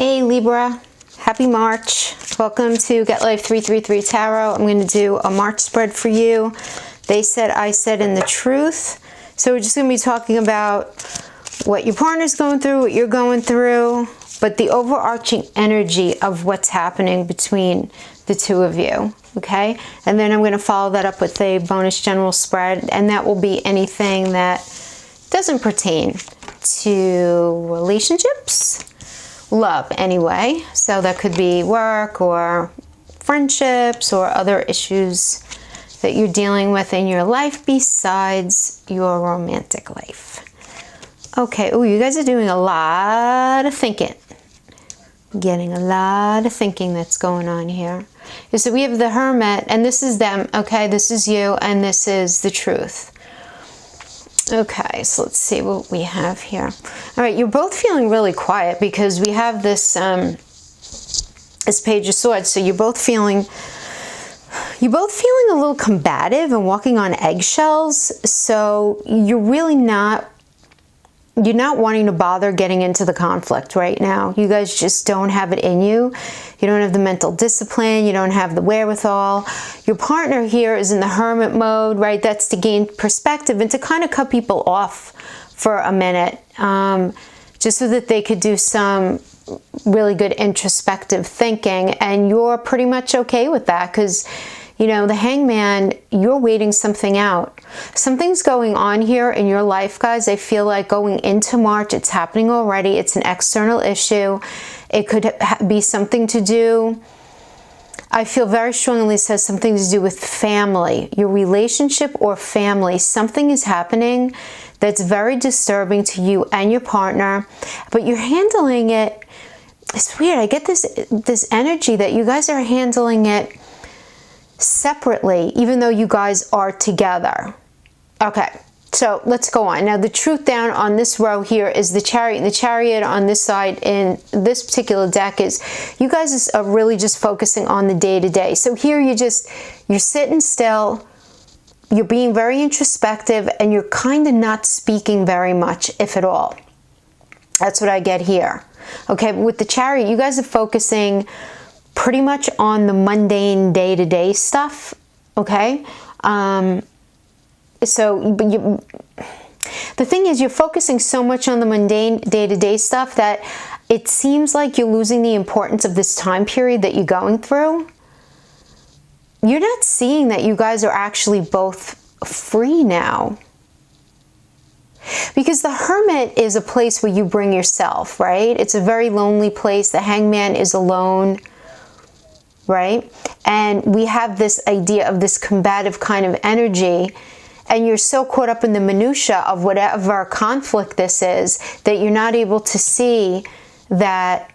Hey Libra, happy March. Welcome to Get Life 333 Tarot. I'm going to do a March spread for you. They said, I said, and the truth. So we're just going to be talking about what your partner's going through, what you're going through, but the overarching energy of what's happening between the two of you, okay? And then I'm going to follow that up with a bonus general spread, and that will be anything that doesn't pertain to relationships. Love anyway, so that could be work or friendships or other issues that you're dealing with in your life besides your romantic life. Okay, oh, you guys are doing a lot of thinking. Getting a lot of thinking that's going on here. So we have the Hermit, and this is them, okay? This is you, and this is the truth. Okay, so let's see what we have here. All right, you're both feeling really quiet because we have this this Page of Swords. So you're both feeling a little combative and walking on eggshells. So you're really not wanting to bother getting into the conflict right now. You guys just don't have it in you. You don't have the mental discipline. You don't have the wherewithal. Your partner here is in the hermit mode, right? That's to gain perspective and to kind of cut people off for a minute, just so that they could do some really good introspective thinking. And you're pretty much okay with that because, you know, the Hangman, you're waiting something out. Something's going on here in your life, guys. I feel like going into March, it's happening already. It's an external issue. It could be something to do, I feel very strongly it says something to do with family, your relationship or family. Something is happening that's very disturbing to you and your partner, but you're handling it. It's weird. I get this energy that you guys are handling it separately, even though you guys are together. Okay, so let's go on. Now, the truth down on this row here is the Chariot. The Chariot on this side in this particular deck is you guys are really just focusing on the day-to-day. So here you're sitting still, you're being very introspective, and you're kind of not speaking very much, if at all. That's what I get here. Okay, but with the Chariot, you guys are focusing pretty much on the mundane day-to-day stuff, okay? The thing is, you're focusing so much on the mundane day-to-day stuff that it seems like you're losing the importance of this time period that you're going through. You're not seeing that you guys are actually both free now. Because the Hermit is a place where you bring yourself, right? It's a very lonely place. The Hangman is alone, right? And we have this idea of this combative kind of energy, and you're so caught up in the minutia of whatever conflict this is that you're not able to see that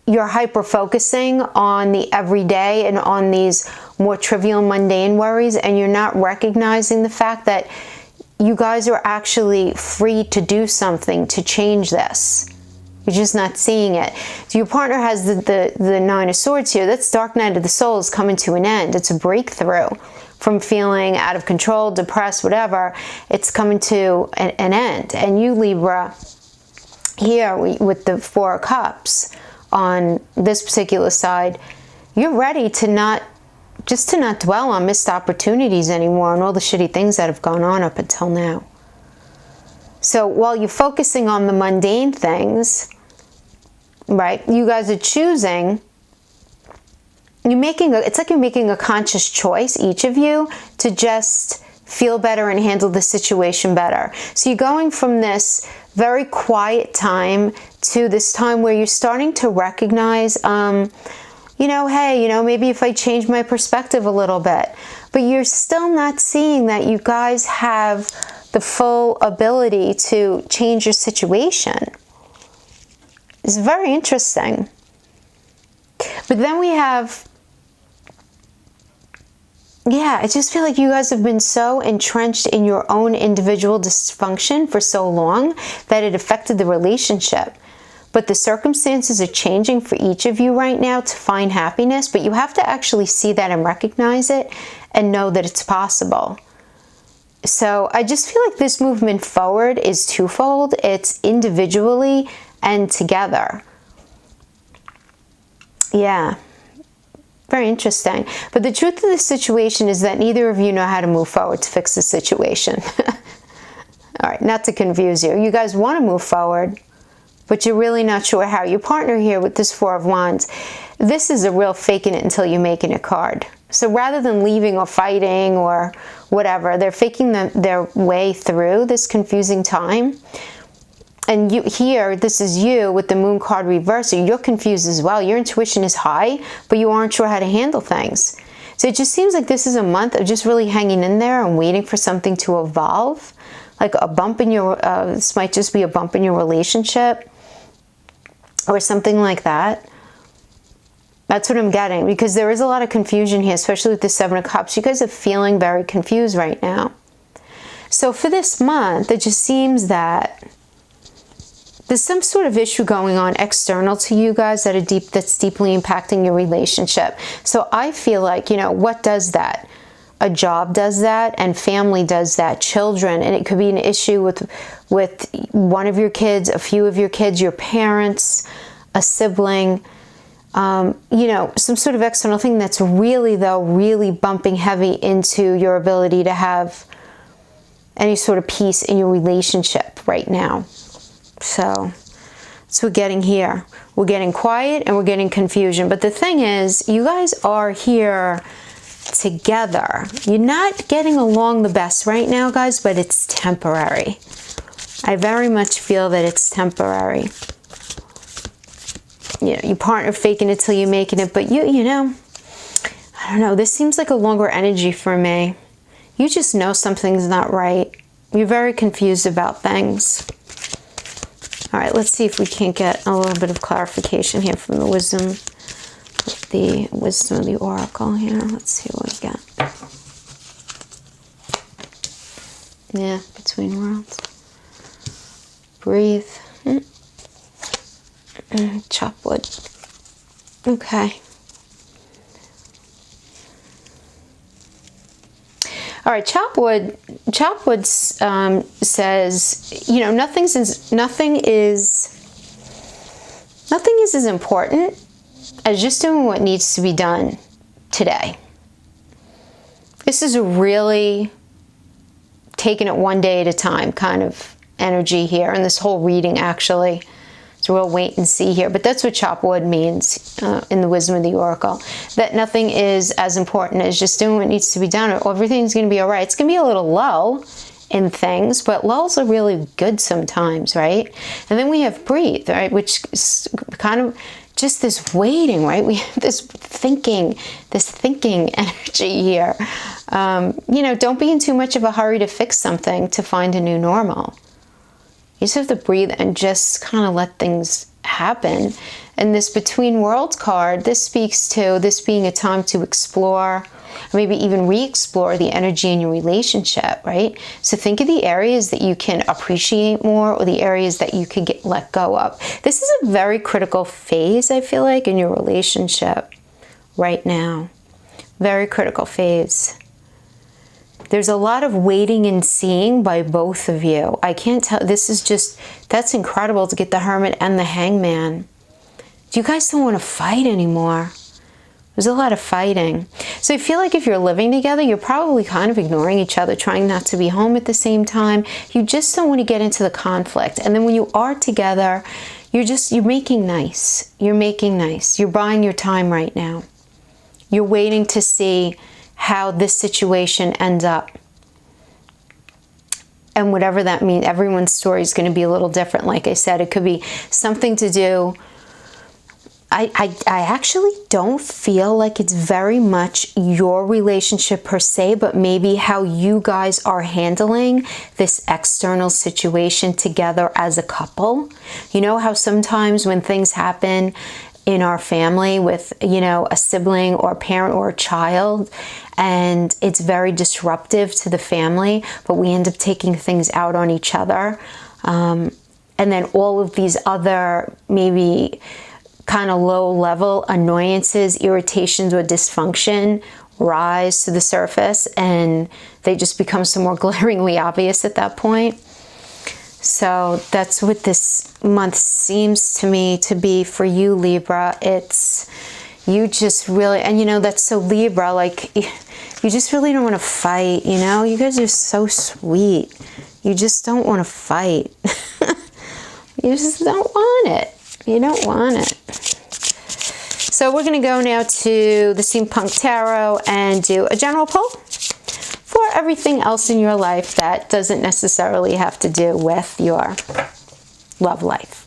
you're hyper-focusing on the everyday and on these more trivial, mundane worries, and you're not recognizing the fact that you guys are actually free to do something to change this. You're just not seeing it. So your partner has the Nine of Swords here. That's Dark Night of the Soul is coming to an end. It's a breakthrough from feeling out of control, depressed, whatever. It's coming to an end. And you, Libra, here with the Four of Cups on this particular side, you're ready to not dwell on missed opportunities anymore and all the shitty things that have gone on up until now. So while you're focusing on the mundane things, right, you guys are choosing, it's like you're making a conscious choice, each of you, to just feel better and handle the situation better. So you're going from this very quiet time to this time where you're starting to recognize, you know, hey, you know, maybe if I change my perspective a little bit, but you're still not seeing that you guys have the full ability to change your situation. It's very interesting. But then we have, yeah, I just feel like you guys have been so entrenched in your own individual dysfunction for so long that it affected the relationship. But the circumstances are changing for each of you right now to find happiness, but you have to actually see that and recognize it and know that it's possible. So I just feel like this movement forward is twofold. It's individually and together. Yeah. Very interesting. But the truth of the situation is that neither of you know how to move forward to fix the situation. All right, not to confuse you. You guys want to move forward, but you're really not sure how. Your partner here with this Four of Wands, this is a real faking it until you making it card. So rather than leaving or fighting or whatever, they're faking their way through this confusing time. And you here, this is you with the Moon card reversed. You're confused as well. Your intuition is high, but you aren't sure how to handle things. So it just seems like this is a month of just really hanging in there and waiting for something to evolve. Like a bump in your, this might just be a bump in your relationship or something like that. That's what I'm getting, because there is a lot of confusion here, especially with the Seven of Cups. You guys are feeling very confused right now. So for this month, it just seems that there's some sort of issue going on external to you guys that's deeply impacting your relationship. So I feel like, you know, what does that? A job does that, and family does that, children, and it could be an issue with one of your kids, a few of your kids, your parents, a sibling, you know, some sort of external thing that's really, though, really bumping heavy into your ability to have any sort of peace in your relationship right now. So that's what we're getting here. We're getting quiet and we're getting confusion. But the thing is, you guys are here together. You're not getting along the best right now, guys, but it's temporary. I very much feel that it's temporary. You know, your partner faking it till you're making it, but you know, I don't know. This seems like a longer energy for me. You just know something's not right. You're very confused about things. All right, let's see if we can't get a little bit of clarification here from the wisdom of the oracle here. Let's see what we get. Yeah, between worlds. Breathe. Chop wood. Okay. All right, Chopwood says, you know, nothing is as important as just doing what needs to be done today. This is a really taking it one day at a time kind of energy here, and this whole reading actually. It's a real wait and see here, but that's what Chopwood means in the wisdom of the oracle. That nothing is as important as just doing what needs to be done, or everything's going to be all right. It's going to be a little low in things, but lulls are really good sometimes, right? And then we have breathe, right, which is kind of just this waiting, right? We have this thinking energy here. You know, don't be in too much of a hurry to fix something to find a new normal. You just have to breathe and just kind of let things happen. And this between worlds card, this speaks to this being a time to explore, or maybe even re-explore the energy in your relationship, right? So think of the areas that you can appreciate more, or the areas that you could let go of. This is a very critical phase, I feel like, in your relationship right now. Very critical phase. There's a lot of waiting and seeing by both of you. I can't tell. This is just, that's incredible to get the Hermit and the Hangman. You guys don't want to fight anymore. There's a lot of fighting. So I feel like if you're living together, you're probably kind of ignoring each other, trying not to be home at the same time. You just don't want to get into the conflict. And then when you are together, you're making nice. You're making nice. You're buying your time right now. You're waiting to see how this situation ends up. And whatever that means, everyone's story is going to be a little different. Like I said, it could be something to do. I actually don't feel like it's very much your relationship per se, but maybe how you guys are handling this external situation together as a couple. You know how sometimes when things happen in our family with, you know, a sibling or a parent or a child, and it's very disruptive to the family, but we end up taking things out on each other. And then all of these other maybe kind of low-level annoyances, irritations, or dysfunction rise to the surface, and they just become so more glaringly obvious at that point. So that's what this month seems to me to be for you, Libra. It's, You just really, and you know, that's so Libra, like, you just really don't want to fight, you know? You guys are so sweet. You just don't want to fight. You just don't want it. You don't want it. So we're going to go now to the Steampunk Tarot and do a general pull for everything else in your life that doesn't necessarily have to do with your love life.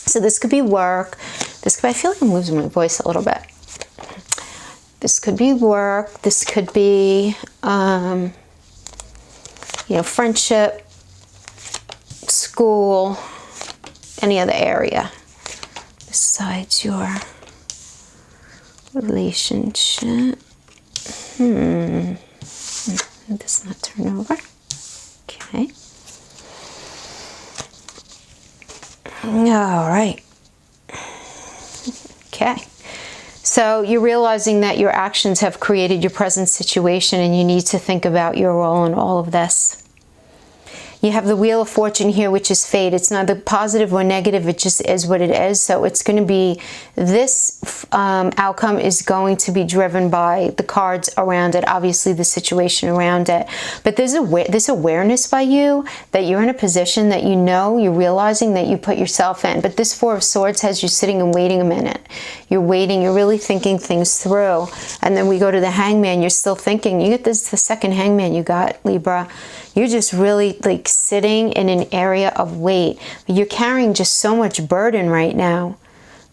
So this could be work. This could, I feel like I'm losing my voice a little bit. This could be work. This could be, you know, friendship, school, any other area besides your relationship. This not turn over. Okay. All right. Okay. So you're realizing that your actions have created your present situation and you need to think about your role in all of this. You have the Wheel of Fortune here, which is fate. It's neither positive or negative. It just is what it is. So it's going to be, this outcome is going to be driven by the cards around it, obviously the situation around it. But there's this awareness by you that you're in a position that you know, you're realizing that you put yourself in. But this Four of Swords has you sitting and waiting a minute. You're waiting. You're really thinking things through. And then we go to the Hangman. You're still thinking. You get this, the second Hangman you got, Libra. You're just really like sitting in an area of weight. You're carrying just so much burden right now.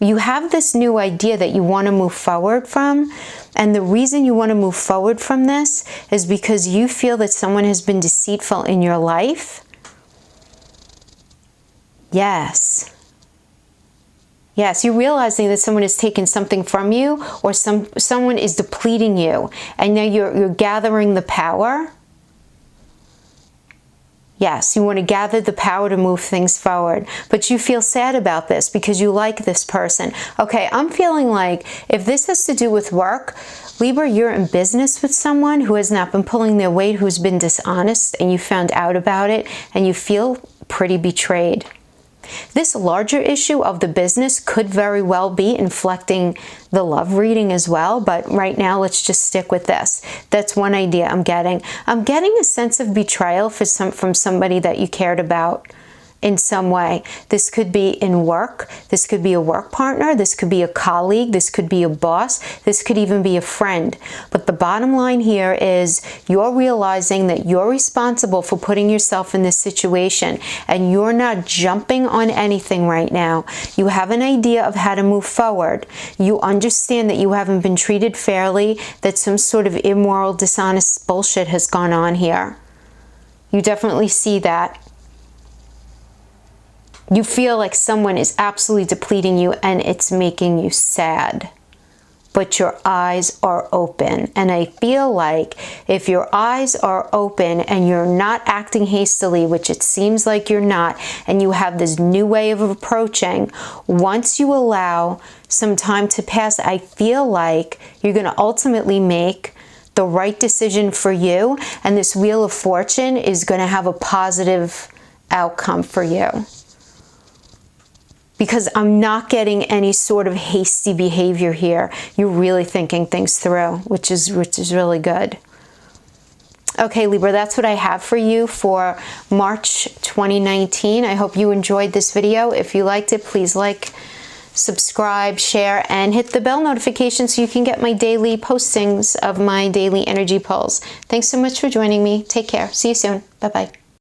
You have this new idea that you want to move forward from. And the reason you want to move forward from this is because you feel that someone has been deceitful in your life. Yes. Yes, you're realizing that someone has taken something from you, or someone is depleting you. And now you're gathering the power. Yes, you want to gather the power to move things forward, but you feel sad about this because you like this person. Okay, I'm feeling like if this has to do with work, Libra, you're in business with someone who has not been pulling their weight, who's been dishonest, and you found out about it, and you feel pretty betrayed. This larger issue of the business could very well be inflecting the love reading as well, but right now let's just stick with this. That's one idea I'm getting. I'm getting a sense of betrayal from somebody that you cared about in some way. This could be in work. This could be a work partner. This could be a colleague. This could be a boss. This could even be a friend. But the bottom line here is you're realizing that you're responsible for putting yourself in this situation, and you're not jumping on anything right now. You have an idea of how to move forward. You understand that you haven't been treated fairly, that some sort of immoral, dishonest bullshit has gone on here. You definitely see that. You feel like someone is absolutely depleting you and it's making you sad. But your eyes are open. And I feel like if your eyes are open and you're not acting hastily, which it seems like you're not, and you have this new way of approaching, once you allow some time to pass, I feel like you're going to ultimately make the right decision for you. And this Wheel of Fortune is going to have a positive outcome for you. Because I'm not getting any sort of hasty behavior here. You're really thinking things through, which is really good. Okay, Libra, that's what I have for you for March 2019. I hope you enjoyed this video. If you liked it, please like, subscribe, share, and hit the bell notification so you can get my daily postings of my daily energy pulls. Thanks so much for joining me. Take care. See you soon. Bye-bye.